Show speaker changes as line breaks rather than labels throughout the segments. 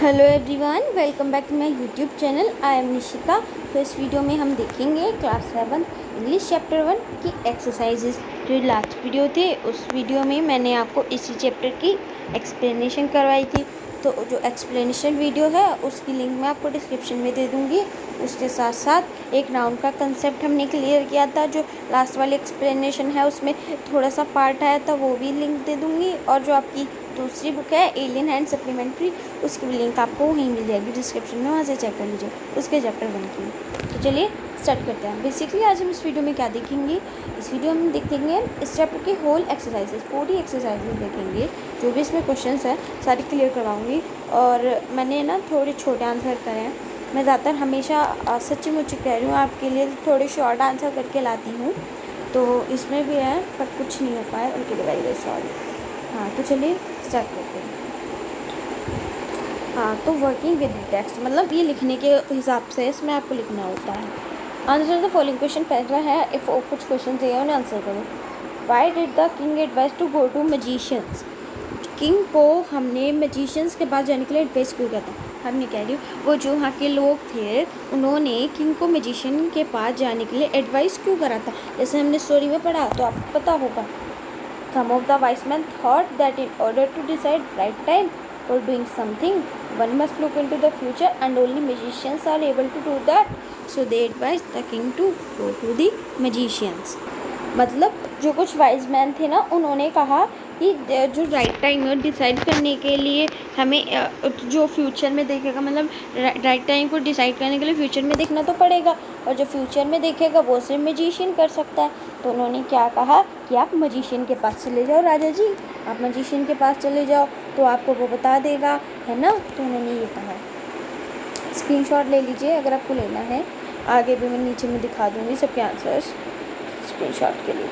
Hello everyone, welcome back to my YouTube channel. I am Nishika. तो इस video में हम देखेंगे क्लास 7 इंग्लिश चैप्टर 1 की एक्सरसाइजेज। जो लास्ट वीडियो थे उस वीडियो में मैंने आपको इसी चैप्टर की एक्सप्लेनेशन करवाई थी। तो जो एक्सप्लेनेशन वीडियो है उसकी लिंक मैं आपको डिस्क्रिप्शन में दे दूँगी। उसके साथ साथ एक नाउन का कंसेप्ट हमने क्लियर किया था, जो लास्ट वाली एक्सप्लेनेशन है उसमें थोड़ा सा पार्ट आया था, वो भी लिंक दे दूँगी। और जो आपकी दूसरी बुक है एलियन एंड सप्लीमेंट्री, उसकी भी लिंक आपको वहीं मिल जाएगी डिस्क्रिप्शन में, वहाँ से चेक कर लीजिए उसके चैप्टर 1 की। तो चलिए स्टार्ट करते हैं। बेसिकली आज हम इस वीडियो में क्या देखेंगे, इस वीडियो में देखेंगे इस चैप्टर की होल एक्सरसाइजेस, पूरी एक्सरसाइजेस देखेंगे। जो भी इसमें क्वेश्चंस हैं सारे क्लियर करवाऊँगी। और मैंने ना थोड़े छोटे आंसर करे हैं। मैं ज़्यादातर हमेशा सच्ची मुच्ची कह रही हूँ आपके लिए, थोड़े शॉर्ट आंसर करके लाती हूँ। तो इसमें भी है पर कुछ नहीं हो पाया, उनके लिए वेरी सॉरी। हाँ तो चलिए स्टार्ट करते हैं। हाँ तो वर्किंग विद टेक्स्ट मतलब ये लिखने के हिसाब से इसमें आपको लिखना होता है। Answer the following question. पहला है इफ कुछ क्वेश्चन दिए उन्हें आंसर करो। Why did the king advise to go to magicians. King को हमने मजिशियंस के पास जाने के लिए एडवाइस क्यों किया था। हमने कह रही हूँ वो जो वहाँ के लोग थे उन्होंने किंग को मजिशियन के पास जाने के लिए एडवाइस क्यों करा था। जैसे हमने स्टोरी में पढ़ा तो आपको पता होगा। Some of the wise men thought that in order to decide right time for doing something, one must look into the future and only magicians are able to do that. So they advised the king to go to the magicians. मतलब जो कुछ wise man थे ना उन्होंने कहा कि जो right time है डिसाइड करने के लिए हमें जो फ्यूचर में देखेगा, मतलब राइट टाइम को डिसाइड करने के लिए फ्यूचर में देखना तो पड़ेगा, और जो फ्यूचर में देखेगा वो सिर्फ मजिशियन कर सकता है। तो उन्होंने क्या कहा कि आप मजिशियन के पास चले जाओ राजा जी, आप मजिशियन के पास चले जाओ तो आपको वो बता देगा, है ना। तो उन्होंने ये कहा। स्क्रीनशॉट ले लीजिए अगर आपको लेना है, आगे भी मैं नीचे में दिखा दूँगी सबके आंसर्स स्क्रीनशॉट के लिए।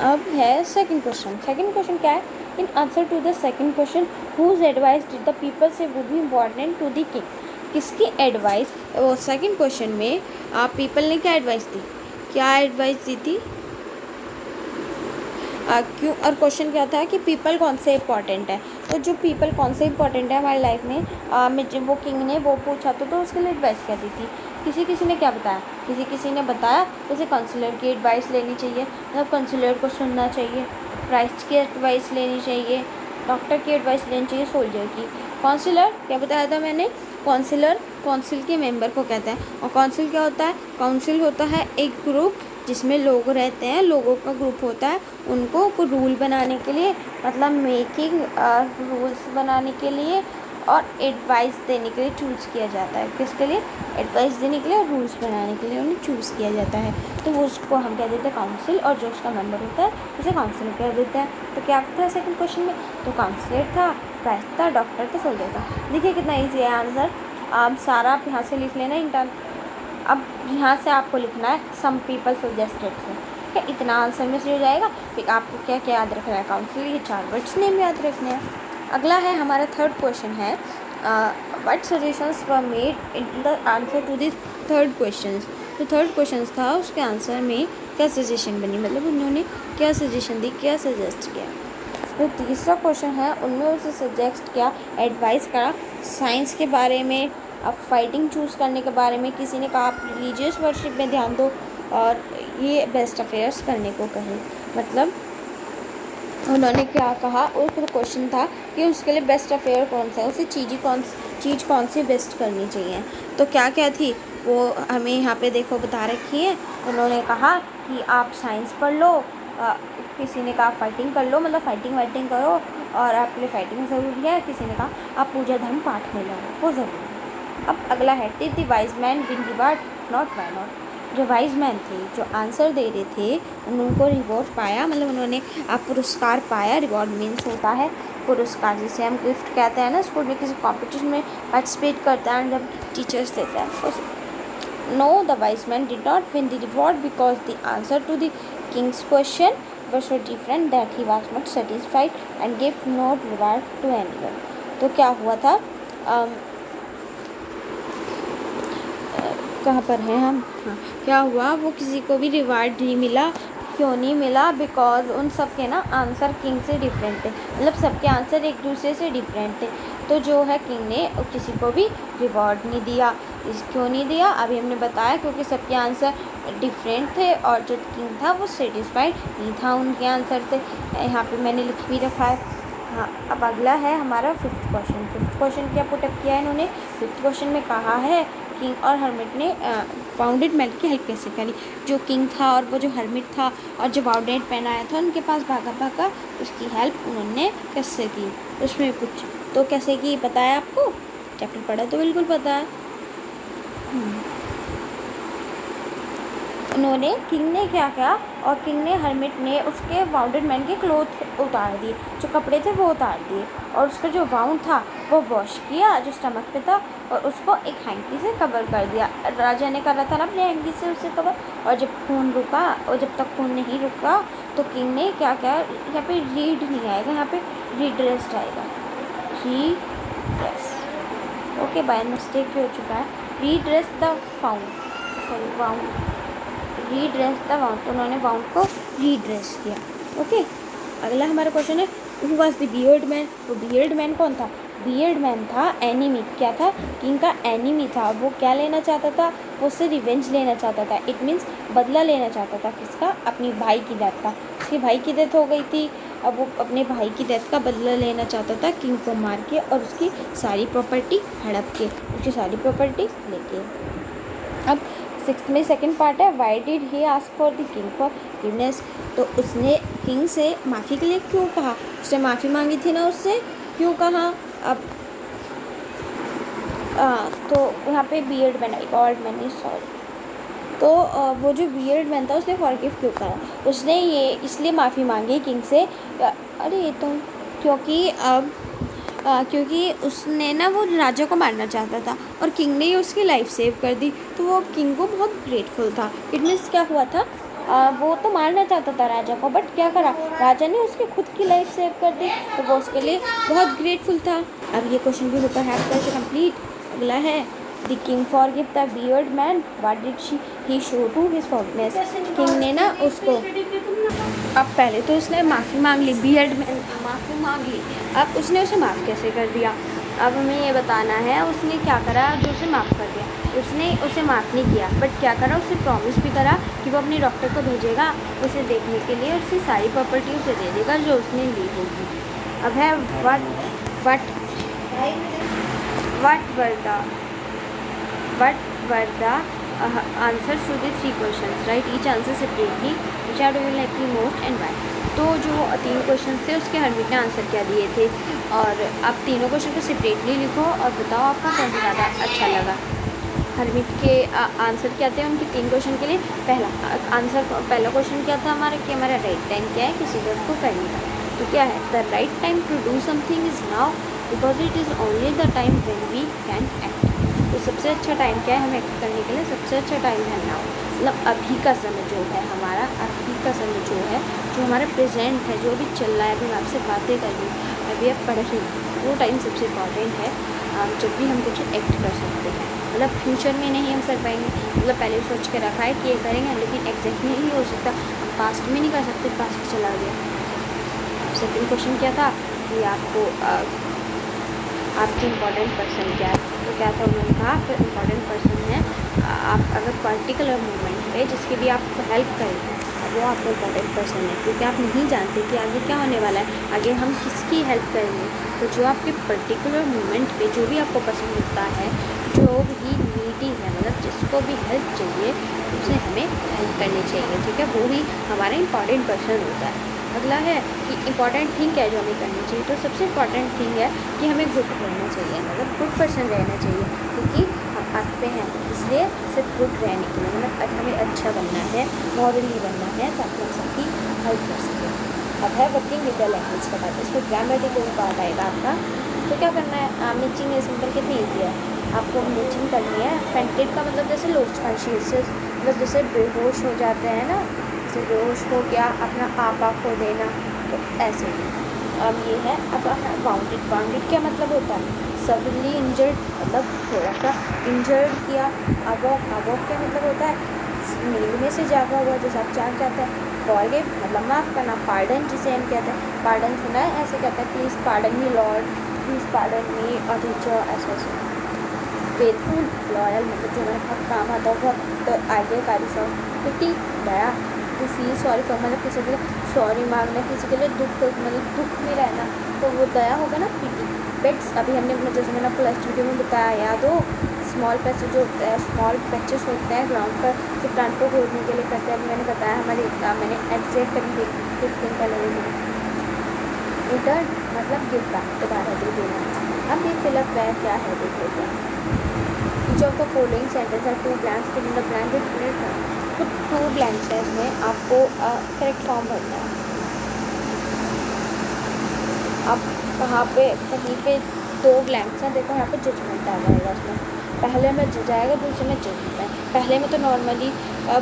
अब है सेकंड क्वेश्चन। सेकंड क्वेश्चन क्या है, in answer to the second question whose advice did the people say would be important to the king. किसकी एडवाइस, सेकंड क्वेश्चन में आप पीपल ने क्या एडवाइस दी, क्या एडवाइस दी थी, क्यों, और क्वेश्चन क्या था कि पीपल कौन से इंपॉर्टेंट है। तो जो पीपल कौन से इंपॉर्टेंट है हमारी लाइफ में, जब वो किंग ने वो पूछा तो उसके लिए एडवाइस क्या दी थी। किसी किसी ने क्या बताया, किसी किसी ने बताया जैसे काउंसलर की एडवाइस लेनी चाहिए, मतलब काउंसलर को सुनना चाहिए, प्राइस्ट की एडवाइस लेनी चाहिए, डॉक्टर की एडवाइस लेनी चाहिए, सोल्जर की। काउंसलर क्या बताया था मैंने, काउंसलर काउंसिल के मेंबर को कहते हैं। और काउंसिल क्या होता है, काउंसिल होता है एक ग्रुप जिसमें लोग रहते हैं, लोगों का ग्रुप होता है, उनको कोई रूल बनाने के लिए, मतलब मेकिंग रूल्स बनाने के लिए और एडवाइस देने के लिए चूज़ किया जाता है। किसके लिए, एडवाइस देने के लिए और रूल्स बनाने के लिए उन्हें चूज़ किया जाता है। तो वो उसको हम कह देते हैं काउंसिल, और जो उसका मेंबर होता है उसे काउंसिलर कह देते हैं। तो क्या था सेकंड क्वेश्चन में, तो काउंसिलर था, प्राइस था, डॉक्टर था, सोल्जर था। देखिए कितना ईजी है आंसर। आप सारा आप यहाँ से लिख लेना इंटर। अब यहाँ से आपको लिखना है सम पीपल सजेस्टेड से, क्या इतना आंसर में से हो जाएगा। फिर आपको क्या क्या याद रखना है, काउंसिल, ये 4 वर्ड्स नेम याद रखने हैं। अगला है हमारा थर्ड क्वेश्चन है, what suggestions were made in the answer to this third question. तो थर्ड क्वेश्चन था उसके आंसर में क्या सजेशन बनी, मतलब उन्होंने क्या सजेशन दी, क्या सजेस्ट किया। तो तीसरा क्वेश्चन है उनमें उसे सजेस्ट किया, एडवाइस करा साइंस के बारे में, अब फाइटिंग चूज़ करने के बारे में। किसी ने कहा आप रिलीजियस वर्शिप में ध्यान दो, और ये बेस्ट अफेयर्स करने को कहे। मतलब उन्होंने क्या कहा, और क्वेश्चन था कि उसके लिए बेस्ट अफेयर कौन सा है, उसे चीज़ कौन सी बेस्ट करनी चाहिए। तो क्या क्या थी वो हमें यहाँ पे देखो बता रखी है। उन्होंने कहा कि आप साइंस पढ़ लो, किसी ने कहा फाइटिंग कर लो, मतलब फाइटिंग वाइटिंग करो और आपके लिए फाइटिंग ज़रूरी है। किसी ने कहा आप पूजा धर्म पाठ में लो, वो ज़रूरी है। अब अगला है did the wise man win reward not, why not. जो वाइज मैन थे जो आंसर दे रहे थे उनको रिवॉर्ड पाया, मतलब उन्होंने पुरस्कार पाया। रिवॉर्ड मीन्स होता है पुरस्कार, जिसे हम गिफ्ट कहते हैं ना, स्कूल में किसी कॉम्पिटिशन में पार्टिसिपेट करते हैं जब टीचर्स देते हैं। No the wise man did not win the reward because the answer to the king's question was so different that he was not satisfied and gave no reward to anyone. तो क्या हुआ था, कहाँ पर हैं हम, हाँ क्या हुआ, वो किसी को भी रिवार्ड नहीं मिला क्यों नहीं मिला? बिकॉज उन सब के ना आंसर किंग से डिफरेंट थे, मतलब सबके आंसर एक दूसरे से डिफरेंट थे। तो जो है किंग ने किसी को भी रिवॉर्ड नहीं दिया। क्यों नहीं दिया अभी हमने बताया, क्योंकि सबके आंसर डिफरेंट थे और जो किंग था वो सेटिस्फाइड नहीं था उनके आंसर से। यहाँ पे मैंने लिख भी रखा है। हाँ, अब अगला है हमारा फिफ्थ क्वेश्चन। फिफ्थ क्वेश्चन क्या पुटअप किया है इन्होंने? फिफ्थ क्वेश्चन में कहा है किंग और हर्मिट ने वाउंडेड मैन की हेल्प कैसे करी। जो किंग था और वो जो हर्मिट था और जो वाउंडेड मैन आया था उनके पास भागा भागा, उसकी हेल्प उन्होंने कैसे की, उसमें कुछ तो कैसे की पता है आपको? चैप्टर पढ़ा तो बिल्कुल पता है। उन्होंने किंग ने क्या किया, और किंग ने हर्मिट ने उसके वाउंडेड मैन के क्लोथ उतार दिए, जो कपड़े थे वो उतार दिए, और उसका जो वाउंड था वो वॉश किया जो स्टमक पे था, और उसको एक हैंकी से कवर कर दिया। राजा ने करा था ना अपने हैंकी से उसे कवर, और जब खून रुका और जब तक खून नहीं रुका तो किंग ने क्या किया, यहाँ पे रीड नहीं आएगा, यहाँ पे रीड्रेस्ड आएगा। रीड्रेस, ओके, बाय मिस्टेक हो चुका है। रीड्रेस द वाउंड, रीड्रेस द वाउंड, तो उन्होंने वाउंड को रीड्रेस किया। ओके, अगला हमारा क्वेश्चन है who was the beard man. तो बियर्ड मैन कौन था? बियर्ड मैन था एनिमी। क्या था? किंग का एनिमी था। वो क्या लेना चाहता था? वो उससे रिवेंज लेना चाहता था। इट मीन्स बदला लेना चाहता था। किसका? अपनी भाई की डेथ का। उसके भाई की डेथ हो गई थी, अब वो अपने भाई की डेथ का बदला लेना चाहता था किंग को मार के और उसकी सारी प्रॉपर्टी हड़प के, उसकी सारी प्रॉपर्टी लेके। अब सिक्स्थ में सेकंड पार्ट है, why did he ask for the king for forgiveness. तो उसने किंग से माफ़ी के लिए क्यों कहा? उसने माफ़ी मांगी थी ना उससे, क्यों कहा? अब तो यहाँ पे beard man, old man, sorry, तो वो जो बियर्ड मैन था उसने फॉरगिव क्यों कहा? उसने ये इसलिए माफ़ी मांगी किंग से, अरे ये तो क्योंकि अब क्योंकि उसने ना वो राजा को मारना चाहता था और किंग ने ही उसकी लाइफ सेव कर दी, तो वो किंग को बहुत ग्रेटफुल था। इट मीन्स क्या हुआ था, वो तो मारना चाहता था राजा को, बट क्या करा, राजा ने उसकी खुद की लाइफ सेव कर दी, तो वो उसके लिए बहुत ग्रेटफुल था। अब ये क्वेश्चन भी होता है आपका कंप्लीट। अगला है the king forgive the beard man, what did he show to his forgiveness. King ने ना उसको, अब पहले तो उसने माफ़ी मांग ली, बियर्ड मैन माफ़ी मांग ली, अब उसने उसे माफ़ कैसे कर दिया? अब हमें ये बताना है उसने क्या करा जो उसे माफ़ कर दिया। उसने उसे माफ़ नहीं किया, बट क्या करा, उसे प्रॉमिस भी करा कि वो अपने डॉक्टर को भेजेगा उसे देखने के लिए, उसकी सारी प्रॉपर्टी उसे दे देगा जो उसने ली होगी। अब है what were the answers to the three questions, right? Each answer separately, which are do you like the most and why? तो जो 3 क्वेश्चन थे उसके हर्मिट ने आंसर क्या दिए थे, और आप तीनों क्वेश्चन को सेपरेटली लिखो और बताओ आपको कौन सा ज़्यादा अच्छा लगा। हर्मिट के आंसर क्या थे उनके 3 क्वेश्चन के लिए? पहला क्वेश्चन क्या था हमारा कि हमारा राइट टाइम क्या है किसी वर्क को करने का? तो क्या है, the right time to do something is now because it is only the time when we can act. तो सबसे अच्छा टाइम क्या है हमें एक्ट करने के लिए? सबसे अच्छा टाइम है नाउ, मतलब अभी का समय जो है हमारा, अभी का समय जो है, जो हमारा प्रेजेंट है, जो अभी चल रहा है, अभी मैं आपसे बातें कर रही हूँ, अभी आप पढ़ रही हूँ, वो टाइम सबसे इम्पॉर्टेंट है जब भी हम कुछ एक्ट कर सकते हैं। मतलब फ्यूचर में नहीं हम कर पाएंगे, मतलब पहले सोच के रखा है कि ये करेंगे, लेकिन एग्जैक्ट नहीं हो सकता, हम पास्ट में नहीं कर सकते, पास्ट चला गया। सेकंड क्वेश्चन क्या था कि आपको आपके इम्पॉर्टेंट पर्सन क्या है? तो क्या था, उन्होंने कहा आपका इम्पॉर्टेंट पर्सन है, आप अगर पर्टिकुलर मूवमेंट पे जिसकी भी आपको हेल्प करें वो आपका इम्पॉर्टेंट पर्सन है, क्योंकि आप नहीं जानते कि आगे क्या होने वाला है, आगे हम किसकी हेल्प करेंगे। तो जो आपके पर्टिकुलर मूवमेंट पे जो भी आपको पसंद होता है, जो भी नीडी है, मतलब जिसको भी हेल्प चाहिए उसे हमें हेल्प करनी चाहिए, ठीक है, वो ही हमारा इम्पॉर्टेंट पर्सन होता है। अगला है कि इम्पॉर्टेंट थिंग क्या है जो हमें करनी चाहिए। तो सबसे इम्पॉर्टेंट थिंग है कि हमें गुड रहना चाहिए, मतलब गुड पर्सन रहना चाहिए, क्योंकि हम अर्थ पे हैं, इसलिए सिर्फ गुड रहने के लिए, मतलब हमें अच्छा बनना है, मॉरली बनना है, ताकि हम सबकी हेल्प कर सकें। अब है वर्किंग विद द लैंग्वेज का पार्ट, इसमें ग्रामेटिकल पार्ट आएगा आपका। तो क्या करना है, मैचिंग है सिंपल, कितनी ईजी है, आपको मैचिंग करनी है। फेंटेड का मतलब जैसे लोस्ट कॉन्शियस, मतलब जैसे बेहोश हो जाते हैं ना, जैसे बेहोश हो गया, अपना आपा खो देना, तो ऐसे ही। अब ये है, अब वाउंडेड। वाउंडेड क्या मतलब होता है, सडनली इंजर्ड, मतलब थोड़ा सा इंजर्ड किया। अवॉक क्या मतलब होता है, नींद में से जागा हुआ, जैसे आप जाग जाते हैं फॉरगिव मतलब माफ़ करना, पार्डन जिसे हम कहते हैं, पार्डन सुना है, ऐसे कहते हैं please pardon me Lord, please pardon me a teacher, ऐसे ऐसे। फेथफुल, लॉयल मतलब जो मेरे बहुत काम आता है, बहुत आज्ञाकारी सब। पिटी, दया, टू फील सॉरी फॉर मतलब किसी के लिए सॉरी मांगना, किसी के लिए दुख में रहना, तो वो दया होगा ना, पिटी। पेट्स, अभी हमने जैसे मैंने आपको लास्ट वीडियो में बताया, याद हो, स्मॉल पैचेज जो होते हैं, स्मॉल पैचेस होते हैं ग्राउंड पर जो प्लांट को खोदने के लिए करते हैं, अभी मैंने बताया हमारे मैंने एग्जैक्ट अभी 15 दिन पहले रिटर्न मतलब गिव बैक, दोबारा दे देना। अब ये फिलअप है क्या है देख लेते हैं। Each of the following sentence are two blanks, fill in the blank with correct. तो टू ब्लैंक्स है, इसमें आपको करेक्ट फॉर्म भरना है। अब कहाँ पे कहीं पे दो ब्लैंक्स हैं, देखो यहाँ पे जजमेंट आ जाएगा इसमें, पहले में जज आएगा, दूसरे में जजमेंट है। पहले में तो नॉर्मली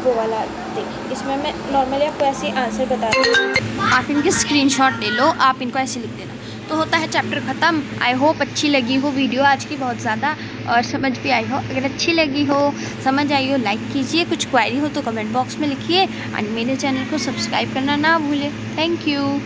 वो वाला देखिए, इसमें मैं नॉर्मली आपको ऐसे आंसर बता रही हूँ, आप इनके स्क्रीनशॉट ले लो, आप इनको ऐसे लिख देना, तो होता है चैप्टर ख़त्म। आई होप अच्छी लगी हो वीडियो आज की बहुत ज़्यादा, और समझ भी आई हो। अगर अच्छी लगी हो, समझ आई हो, लाइक कीजिए, कुछ क्वेरी हो तो कमेंट बॉक्स में लिखिए, और मेरे चैनल को सब्सक्राइब करना ना भूलें। Thank you.